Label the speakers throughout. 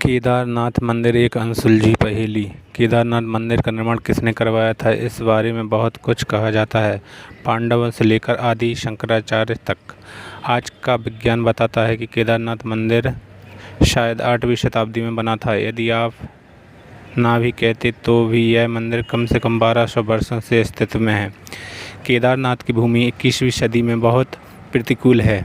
Speaker 1: केदारनाथ मंदिर एक अनसुलझी पहेली। केदारनाथ मंदिर का निर्माण किसने करवाया था, इस बारे में बहुत कुछ कहा जाता है, पांडवों से लेकर आदि शंकराचार्य तक। आज का विज्ञान बताता है कि केदारनाथ मंदिर शायद 8वीं शताब्दी में बना था। यदि आप ना भी कहते तो भी यह मंदिर कम से कम 1200 वर्षों से अस्तित्व में है। केदारनाथ की भूमि 21वीं सदी में बहुत प्रतिकूल है।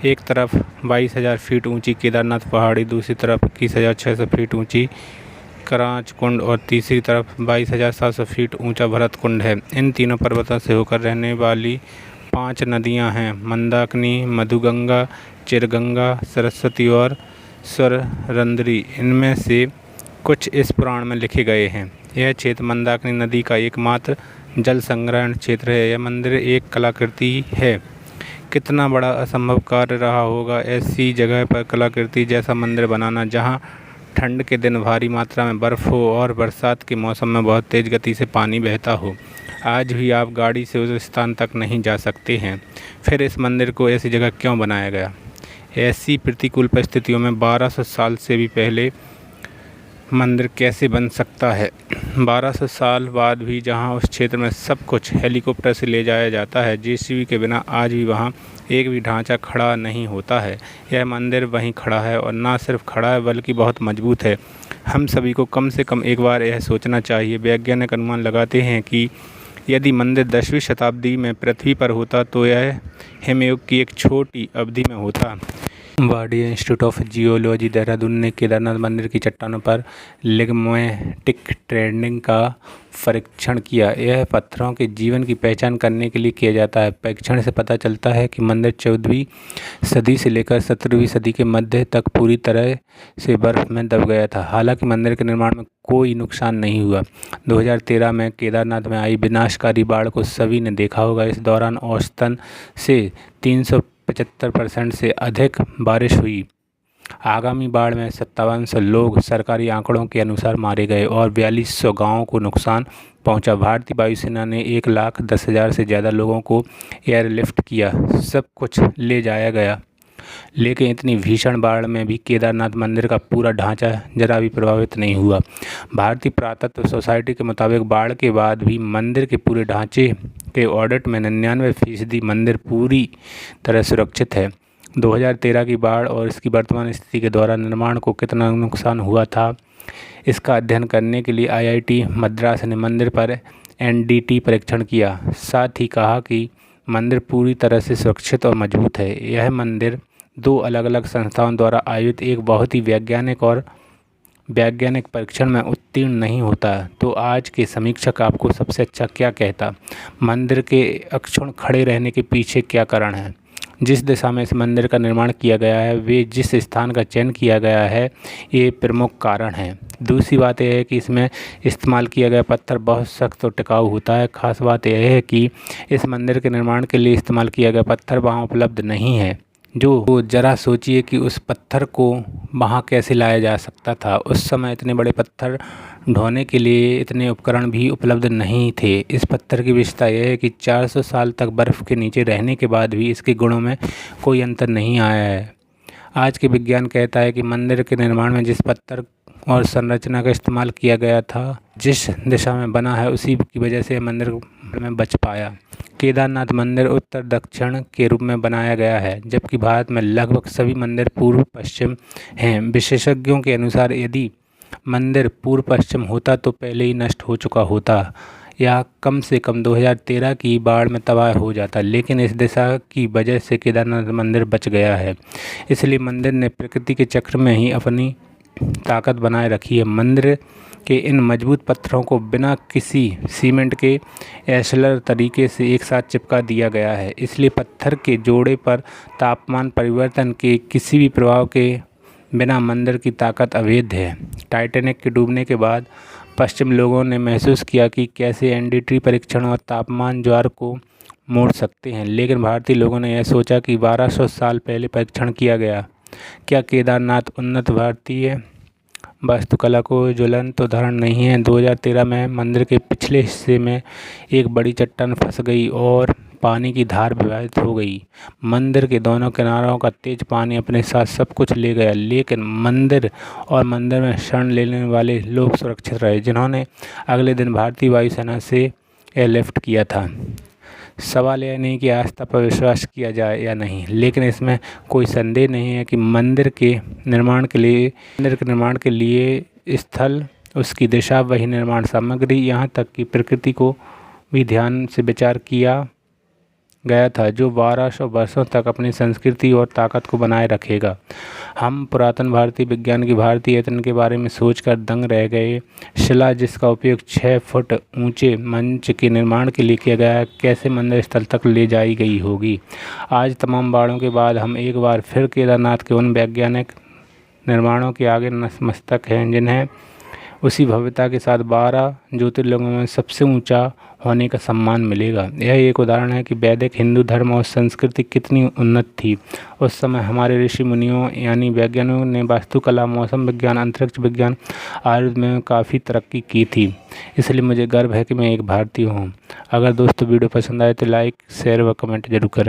Speaker 1: एक तरफ 22,000 फीट ऊंची केदारनाथ पहाड़ी, दूसरी तरफ 21,600 फीट ऊंची करांच कुंड और तीसरी तरफ 22,700 फीट ऊंचा भरत कुंड है। इन तीनों पर्वतों से होकर रहने वाली 5 नदियां हैं, मंदाकिनी, मधुगंगा, चिरगंगा, सरस्वती और स्वररंध्री। इनमें से कुछ इस पुराण में लिखे गए हैं। यह क्षेत्र मंदाकिनी नदी का एकमात्र जल संग्रहण क्षेत्र है। यह मंदिर एक कलाकृति है। कितना बड़ा असंभव कार्य रहा होगा ऐसी जगह पर कलाकृति जैसा मंदिर बनाना, जहां ठंड के दिन भारी मात्रा में बर्फ़ हो और बरसात के मौसम में बहुत तेज़ गति से पानी बहता हो। आज भी आप गाड़ी से उस स्थान तक नहीं जा सकते हैं। फिर इस मंदिर को ऐसी जगह क्यों बनाया गया? ऐसी प्रतिकूल परिस्थितियों में 1200 साल से भी पहले मंदिर कैसे बन सकता है? 1200 साल बाद भी जहां उस क्षेत्र में सब कुछ हेलीकॉप्टर से ले जाया जाता है, जेसीबी के बिना आज भी वहां एक भी ढांचा खड़ा नहीं होता है। यह मंदिर वहीं खड़ा है और न सिर्फ खड़ा है बल्कि बहुत मजबूत है। हम सभी को कम से कम एक बार यह सोचना चाहिए। वैज्ञानिक अनुमान लगाते हैं कि यदि मंदिर 10वीं शताब्दी में पृथ्वी पर होता तो यह हिमयुग की एक छोटी अवधि में होता। Wadia institute of geology, Dehradun ने केदारनाथ मंदिर की चट्टानों पर लिग्मैटिक ट्रेंडिंग का परीक्षण किया। यह पत्थरों के जीवन की पहचान करने के लिए किया जाता है। परीक्षण से पता चलता है कि मंदिर 14वीं सदी से लेकर 17वीं सदी के मध्य तक पूरी तरह से बर्फ़ में दब गया था। हालांकि मंदिर के निर्माण में कोई नुकसान नहीं हुआ। 2013 में केदारनाथ में आई विनाशकारी बाढ़ को सभी ने देखा होगा। इस दौरान औसतन से 375% से अधिक बारिश हुई। आगामी बाढ़ में 5700 लोग सरकारी आंकड़ों के अनुसार मारे गए और 4200 गाँवों को नुकसान पहुंचा। भारतीय वायुसेना ने 1,10,000 से ज़्यादा लोगों को एयरलिफ्ट किया। सब कुछ ले जाया गया, लेकिन इतनी भीषण बाढ़ में भी केदारनाथ मंदिर का पूरा ढांचा जरा भी प्रभावित नहीं हुआ। भारतीय पुरातत्व सोसाइटी के मुताबिक बाढ़ के बाद भी मंदिर के पूरे ढांचे के ऑडिट में 99% मंदिर पूरी तरह सुरक्षित है। 2013 की बाढ़ और इसकी वर्तमान स्थिति के दौरान निर्माण को कितना नुकसान हुआ था, इसका अध्ययन करने के लिए IIT मद्रास ने मंदिर पर NDT परीक्षण किया। साथ ही कहा कि मंदिर पूरी तरह से सुरक्षित और मजबूत है। यह मंदिर 2 अलग अलग संस्थाओं द्वारा आयोजित एक बहुत ही वैज्ञानिक परीक्षण में उत्तीर्ण नहीं होता। तो आज के समीक्षक आपको सबसे अच्छा क्या कहता? मंदिर के अक्षुण्ण खड़े रहने के पीछे क्या कारण है? जिस दिशा में इस मंदिर का निर्माण किया गया है, वे जिस स्थान का चयन किया गया है, ये प्रमुख कारण हैं। दूसरी बात यह है कि इसमें इस्तेमाल किया गया पत्थर बहुत सख्त और टिकाऊ होता है। खास बात यह है कि इस मंदिर के निर्माण के लिए इस्तेमाल किया गया पत्थर वहाँ उपलब्ध नहीं है। जो जरा सोचिए कि उस पत्थर को वहाँ कैसे लाया जा सकता था। उस समय इतने बड़े पत्थर ढोने के लिए इतने उपकरण भी उपलब्ध नहीं थे। इस पत्थर की विशेषता यह है कि 400 साल तक बर्फ़ के नीचे रहने के बाद भी इसके गुणों में कोई अंतर नहीं आया है। आज के विज्ञान कहता है कि मंदिर के निर्माण में जिस पत्थर और संरचना का इस्तेमाल किया गया था, जिस दिशा में बना है, उसी की वजह से मंदिर में बच पाया। केदारनाथ मंदिर उत्तर दक्षिण के रूप में बनाया गया है, जबकि भारत में लगभग सभी मंदिर पूर्व पश्चिम हैं। विशेषज्ञों के अनुसार यदि मंदिर पूर्व पश्चिम होता तो पहले ही नष्ट हो चुका होता या कम से कम 2013 की बाढ़ में तबाह हो जाता, लेकिन इस दिशा की वजह से केदारनाथ मंदिर बच गया है। इसलिए मंदिर ने प्रकृति के चक्र में ही अपनी ताकत बनाए रखी है। मंदिर के इन मजबूत पत्थरों को बिना किसी सीमेंट के एस्लर तरीके से एक साथ चिपका दिया गया है। इसलिए पत्थर के जोड़े पर तापमान परिवर्तन के किसी भी प्रभाव के बिना मंदिर की ताकत अभेद्य है। टाइटैनिक के डूबने के बाद पश्चिम लोगों ने महसूस किया कि कैसे NDT परीक्षण और तापमान ज्वार को मोड़ सकते हैं, लेकिन भारतीय लोगों ने यह सोचा कि 1200 साल पहले परीक्षण किया गया। क्या केदारनाथ उन्नत भारतीय वास्तुकला को ज्वलंत उदाहरण नहीं है? 2013 में मंदिर के पिछले हिस्से में एक बड़ी चट्टान फंस गई और पानी की धार प्रवाहित हो गई। मंदिर के दोनों किनारों का तेज पानी अपने साथ सब कुछ ले गया, लेकिन मंदिर और मंदिर में शरण लेने वाले लोग सुरक्षित रहे, जिन्होंने अगले दिन भारतीय वायुसेना से एयरलिफ्ट किया था। सवाल यह नहीं कि आस्था पर विश्वास किया जाए या नहीं, लेकिन इसमें कोई संदेह नहीं है कि मंदिर के निर्माण के लिए स्थल, उसकी दिशा, वही निर्माण सामग्री, यहाँ तक कि प्रकृति को भी ध्यान से विचार किया गया था, जो 1200 वर्षों तक अपनी संस्कृति और ताकत को बनाए रखेगा। हम पुरातन भारतीय विज्ञान की भारतीय यत्न के बारे में सोचकर दंग रह गए। शिला जिसका उपयोग 6 फुट ऊंचे मंच के निर्माण के लिए किया गया है, कैसे मंदिर स्थल तक ले जाई गई होगी। आज तमाम बाड़ों के बाद हम एक बार फिर केदारनाथ के उन वैज्ञानिक निर्माणों के आगे नतमस्तक हैं, जिन्हें उसी भव्यता के साथ 12 ज्योतिर्लिंगों में सबसे ऊंचा होने का सम्मान मिलेगा। यह एक उदाहरण है कि वैदिक हिंदू धर्म और संस्कृति कितनी उन्नत थी। उस समय हमारे ऋषि मुनियों यानी वैज्ञानिकों ने वास्तुकला, मौसम विज्ञान, अंतरिक्ष विज्ञान, आयुर्वेद में काफ़ी तरक्की की थी। इसलिए मुझे गर्व है कि मैं एक भारतीय हूँ। अगर दोस्तों वीडियो पसंद आए तो लाइक, शेयर व कमेंट जरूर करें।